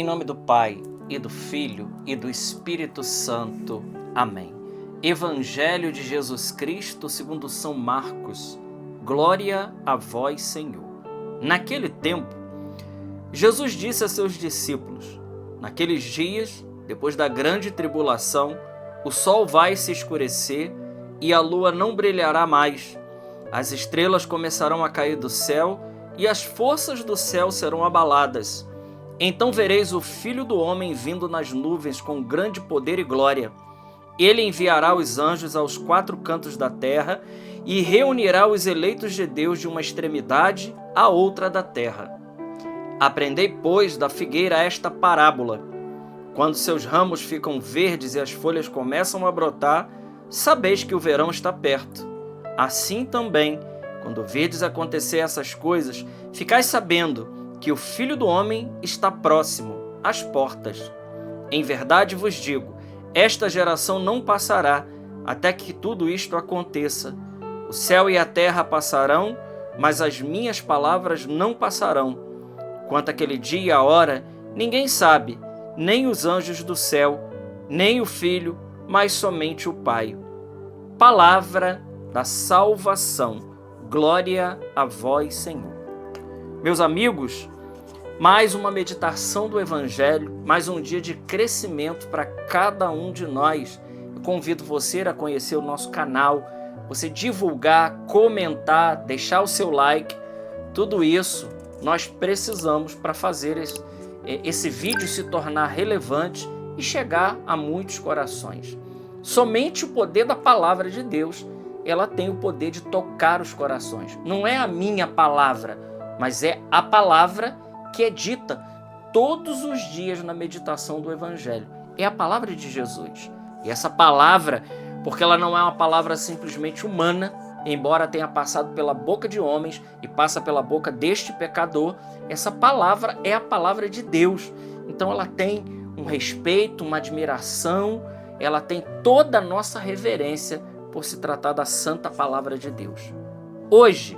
nome do Pai, e do Filho, e do Espírito Santo. Amém. Evangelho de Jesus Cristo segundo São Marcos. Glória a vós, Senhor. Naquele tempo, Jesus disse a seus discípulos: naqueles dias, depois da grande tribulação, o sol vai se escurecer e a lua não brilhará mais. As estrelas começarão a cair do céu e as forças do céu serão abaladas. Então vereis o Filho do Homem vindo nas nuvens com grande poder e glória. Ele enviará os anjos aos quatro cantos da terra e reunirá os eleitos de Deus de uma extremidade à outra da terra. Aprendei, pois, da figueira esta parábola. Quando seus ramos ficam verdes e as folhas começam a brotar, sabeis que o verão está perto. Assim também, quando virdes acontecer essas coisas, ficais sabendo que o Filho do Homem está próximo, às portas. Em verdade vos digo, esta geração não passará até que tudo isto aconteça. O céu e a terra passarão, mas as minhas palavras não passarão. Quanto àquele dia e a hora, ninguém sabe, nem os anjos do céu, nem o Filho, mas somente o Pai. Palavra da salvação. Glória a vós, Senhor. Meus amigos, mais uma meditação do Evangelho, mais um dia de crescimento para cada um de nós. Eu convido você a conhecer o nosso canal, você divulgar, comentar, deixar o seu like. Tudo isso nós precisamos para fazer esse vídeo se tornar relevante e chegar a muitos corações. Somente o poder da palavra de Deus, ela tem o poder de tocar os corações. Não é a minha palavra, mas é a palavra que é dita todos os dias na meditação do Evangelho. É a palavra de Jesus. E essa palavra, porque ela não é uma palavra simplesmente humana, embora tenha passado pela boca de homens e passa pela boca deste pecador, essa palavra é a palavra de Deus. Então ela tem um respeito, uma admiração, ela tem toda a nossa reverência por se tratar da santa palavra de Deus. Hoje,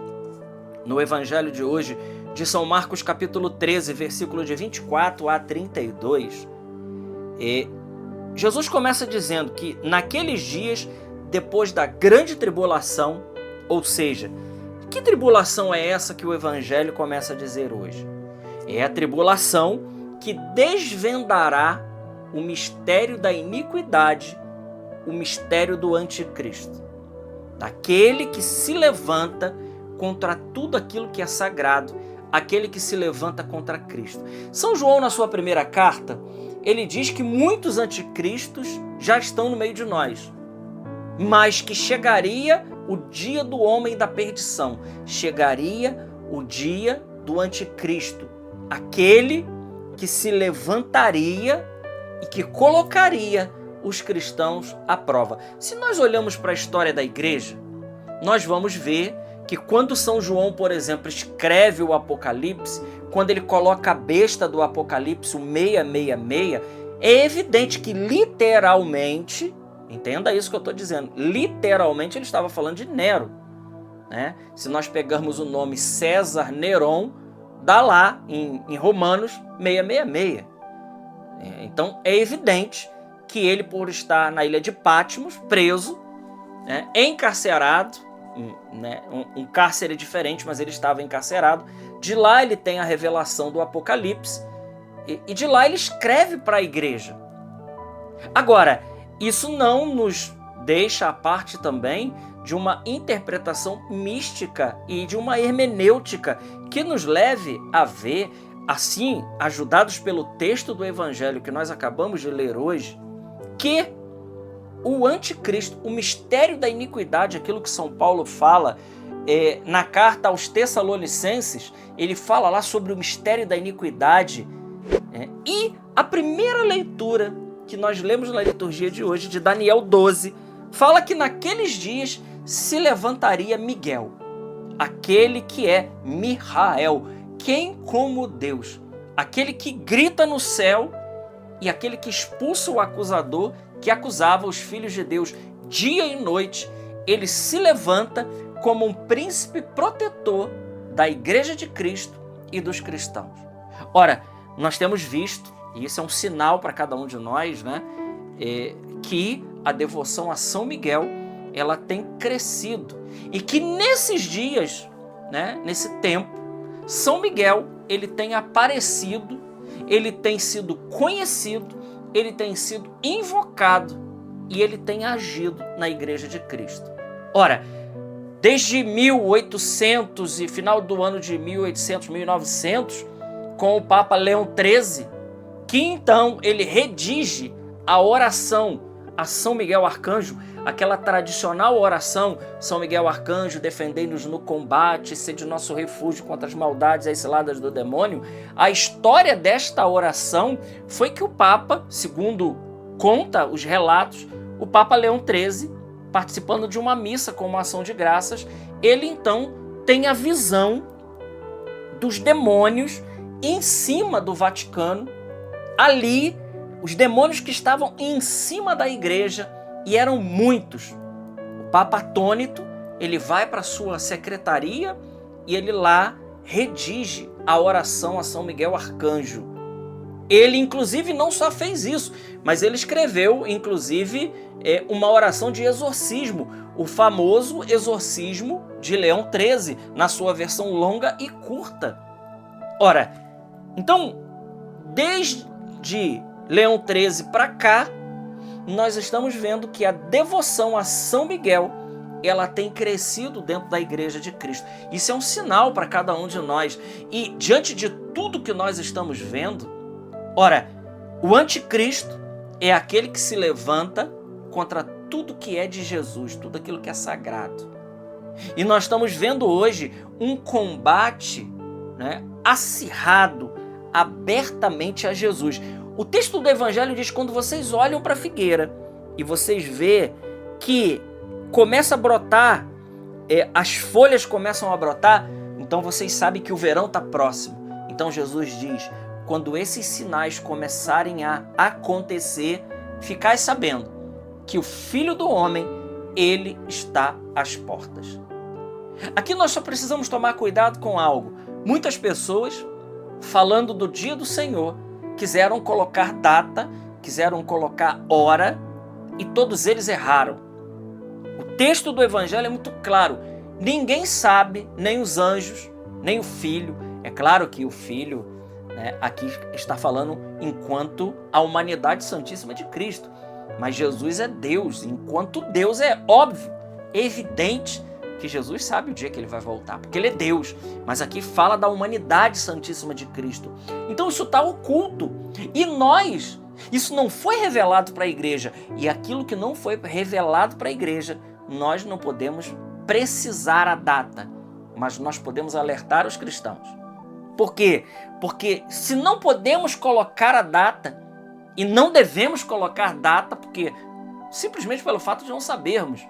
no Evangelho de hoje, de São Marcos capítulo 13, versículo de 24 a 32, Jesus começa dizendo que naqueles dias, depois da grande tribulação, ou seja, que tribulação é essa que o Evangelho começa a dizer hoje? É a tribulação que desvendará o mistério da iniquidade, o mistério do anticristo, daquele que se levanta contra tudo aquilo que é sagrado, aquele que se levanta contra Cristo. São João, na sua primeira carta, ele diz que muitos anticristos já estão no meio de nós, mas que chegaria o dia do homem da perdição, chegaria o dia do anticristo, aquele que se levantaria e que colocaria os cristãos à prova. Se nós olhamos para a história da igreja, nós vamos ver que quando São João, por exemplo, escreve o Apocalipse, quando ele coloca a besta do Apocalipse, o 666, é evidente que literalmente, entenda isso que eu estou dizendo, literalmente ele estava falando de Nero, né? Se nós pegarmos o nome César Neron, dá lá em Romanos 666. Então é evidente que ele, por estar na ilha de Patmos, preso, né, encarcerado, né, um cárcere diferente, mas ele estava encarcerado. De lá ele tem a revelação do Apocalipse e de lá ele escreve para a igreja. Agora, isso não nos deixa à parte também de uma interpretação mística e de uma hermenêutica que nos leve a ver, assim, ajudados pelo texto do Evangelho que nós acabamos de ler hoje, que o anticristo, o mistério da iniquidade, aquilo que São Paulo fala na carta aos Tessalonicenses, ele fala lá sobre o mistério da iniquidade. E a primeira leitura que nós lemos na liturgia de hoje, de Daniel 12, fala que naqueles dias se levantaria Miguel, aquele que é Mihael, quem como Deus, aquele que grita no céu e aquele que expulsa o acusador que acusava os filhos de Deus dia e noite. Ele se levanta como um príncipe protetor da Igreja de Cristo e dos cristãos. Ora, nós temos visto, e esse é um sinal para cada um de nós, né? Que a devoção a São Miguel, ela tem crescido. E que nesses dias, né, nesse tempo, São Miguel, ele tem aparecido, ele tem sido conhecido, ele tem sido invocado e ele tem agido na Igreja de Cristo. Ora, desde 1800 e final do ano de 1800, 1900, com o Papa Leão XIII, que então ele redige a oração a São Miguel Arcanjo, aquela tradicional oração: São Miguel Arcanjo, defendei-nos no combate, sede nosso refúgio contra as maldades e as ciladas do demônio. A história desta oração foi que o Papa, segundo conta os relatos, o Papa Leão XIII, participando de uma missa com uma ação de graças, ele então tem a visão dos demônios em cima do Vaticano, ali, os demônios que estavam em cima da igreja, e eram muitos. O Papa atônito, ele vai para sua secretaria e ele lá redige a oração a São Miguel Arcanjo. Ele, inclusive, não só fez isso, mas ele escreveu, inclusive, uma oração de exorcismo, o famoso exorcismo de Leão XIII, na sua versão longa e curta. Ora, então, desde Leão XIII para cá, nós estamos vendo que a devoção a São Miguel, ela tem crescido dentro da Igreja de Cristo. Isso é um sinal para cada um de nós. E diante de tudo que nós estamos vendo, ora, o anticristo é aquele que se levanta contra tudo que é de Jesus, tudo aquilo que é sagrado. E nós estamos vendo hoje um combate, né, acirrado, abertamente a Jesus. O texto do Evangelho diz: quando vocês olham para a figueira e vocês vê que começa a brotar, as folhas começam a brotar, então vocês sabem que o verão está próximo. Então Jesus diz: quando esses sinais começarem a acontecer, ficai sabendo que o Filho do Homem, ele está às portas. Aqui nós só precisamos tomar cuidado com algo. Muitas pessoas, falando do dia do Senhor, quiseram colocar data, quiseram colocar hora, e todos eles erraram. O texto do Evangelho é muito claro. Ninguém sabe, nem os anjos, nem o Filho. É claro que o Filho, né, aqui está falando enquanto a humanidade santíssima de Cristo. Mas Jesus é Deus. Enquanto Deus, é óbvio, evidente que Jesus sabe o dia que ele vai voltar, porque ele é Deus. Mas aqui fala da humanidade santíssima de Cristo. Então isso está oculto. E nós, isso não foi revelado para a igreja. E aquilo que não foi revelado para a igreja, nós não podemos precisar a data, mas nós podemos alertar os cristãos. Por quê? Porque se não podemos colocar a data, e não devemos colocar data, porque simplesmente pelo fato de não sabermos,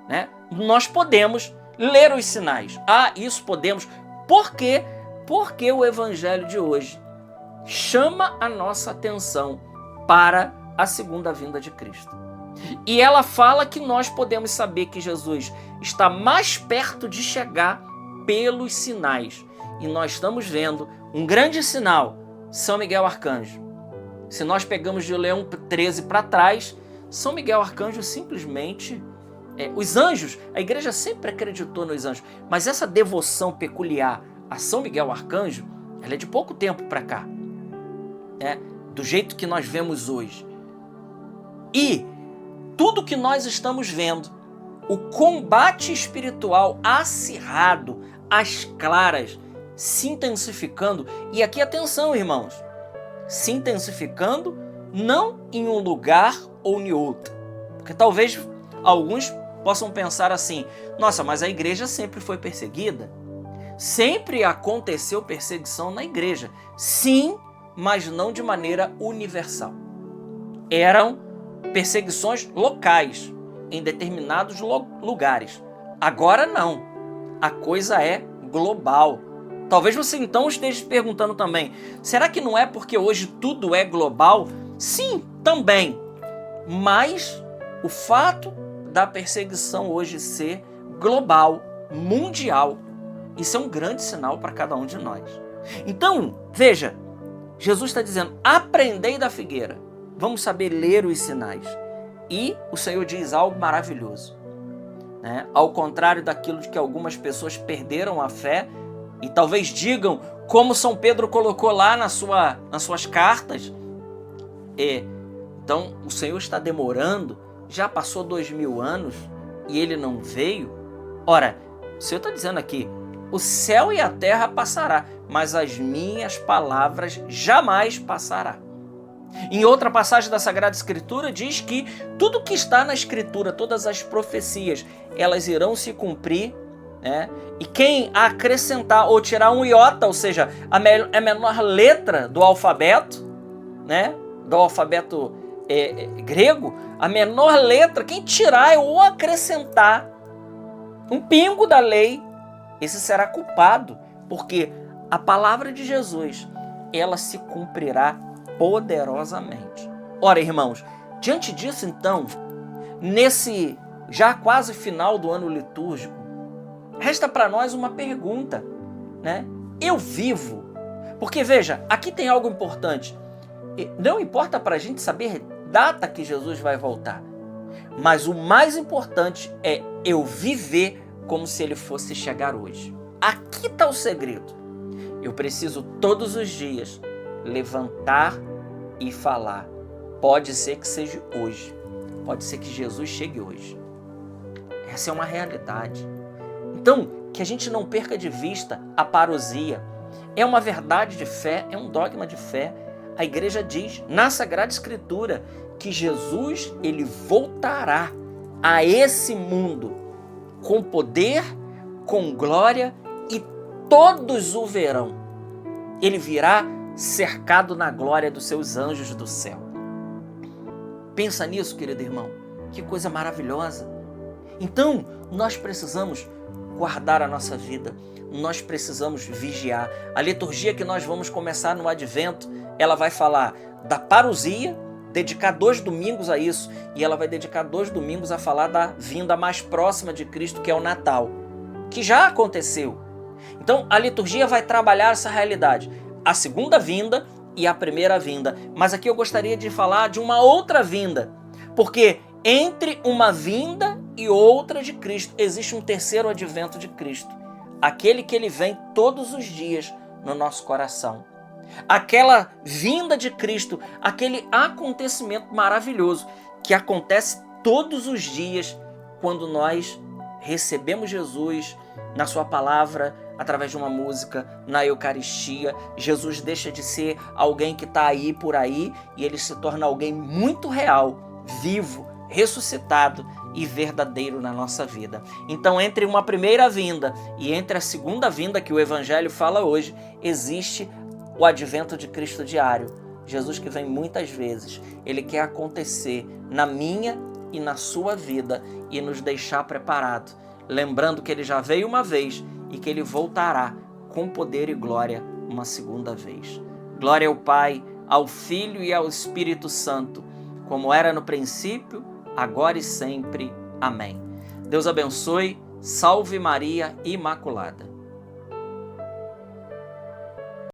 né? Nós podemos ler os sinais. Isso podemos. Por quê? Porque o Evangelho de hoje chama a nossa atenção para a segunda vinda de Cristo. E ela fala que nós podemos saber que Jesus está mais perto de chegar pelos sinais. E nós estamos vendo um grande sinal, São Miguel Arcanjo. Se nós pegamos de Leão XIII para trás, São Miguel Arcanjo simplesmente... os anjos, a igreja sempre acreditou nos anjos, mas essa devoção peculiar a São Miguel Arcanjo, ela é de pouco tempo para cá, né? Do jeito que nós vemos hoje. E tudo que nós estamos vendo, o combate espiritual acirrado, às claras, se intensificando, e aqui atenção, irmãos, se intensificando não em um lugar ou em outro, porque talvez alguns possam pensar assim: nossa, mas a igreja sempre foi perseguida? Sempre aconteceu perseguição na igreja. Sim, mas não de maneira universal. Eram perseguições locais, em determinados lugares. Agora não. A coisa é global. Talvez você então esteja se perguntando também: será que não é porque hoje tudo é global? Sim, também. Mas o fato da perseguição hoje ser global, mundial, isso é um grande sinal para cada um de nós. Então, veja, Jesus está dizendo, aprendei da figueira. Vamos saber ler os sinais. E o Senhor diz algo maravilhoso, né? Ao contrário daquilo de que algumas pessoas perderam a fé e talvez digam, como São Pedro colocou lá nas suas cartas, então o Senhor está demorando, já passou 2000 anos e ele não veio. Ora, o Senhor está dizendo aqui, o céu e a terra passará, mas as minhas palavras jamais passará. Em outra passagem da Sagrada Escritura diz que tudo que está na Escritura, todas as profecias, elas irão se cumprir, né? E quem acrescentar ou tirar um iota, ou seja, a menor letra do alfabeto, né? Do alfabeto grego, a menor letra, quem tirar ou acrescentar um pingo da lei, esse será culpado, porque a palavra de Jesus, ela se cumprirá poderosamente. Ora, irmãos, diante disso, então, nesse já quase final do ano litúrgico, resta para nós uma pergunta, né? Eu vivo? Porque, veja, aqui tem algo importante. Não importa para a gente saber data que Jesus vai voltar, mas o mais importante é eu viver como se ele fosse chegar hoje. Aqui está o segredo. Eu preciso todos os dias levantar e falar. Pode ser que seja hoje. Pode ser que Jesus chegue hoje. Essa é uma realidade. Então, que a gente não perca de vista a parousia. É uma verdade de fé, é um dogma de fé. A igreja diz na Sagrada Escritura que Jesus, ele voltará a esse mundo com poder, com glória, e todos o verão. Ele virá cercado na glória dos seus anjos do céu. Pensa nisso, querido irmão. Que coisa maravilhosa. Então, nós precisamos guardar a nossa vida. Nós precisamos vigiar. A liturgia que nós vamos começar no Advento, ela vai falar da parousia, dedicar 2 domingos a isso, e ela vai dedicar 2 domingos a falar da vinda mais próxima de Cristo, que é o Natal, que já aconteceu. Então, a liturgia vai trabalhar essa realidade. A segunda vinda e a primeira vinda. Mas aqui eu gostaria de falar de uma outra vinda, porque entre uma vinda e outra de Cristo existe um terceiro advento de Cristo, aquele que ele vem todos os dias no nosso coração. Aquela vinda de Cristo, aquele acontecimento maravilhoso que acontece todos os dias quando nós recebemos Jesus na sua palavra, através de uma música, na Eucaristia. Jesus deixa de ser alguém que está aí por aí e ele se torna alguém muito real, vivo, ressuscitado e verdadeiro na nossa vida. Então, entre uma primeira vinda e entre a segunda vinda que o Evangelho fala hoje, existe o advento de Cristo diário. Jesus que vem muitas vezes, ele quer acontecer na minha e na sua vida e nos deixar preparado, lembrando que ele já veio uma vez e que ele voltará com poder e glória uma segunda vez. Glória ao Pai, ao Filho e ao Espírito Santo, como era no princípio, agora e sempre. Amém. Deus abençoe. Salve Maria Imaculada.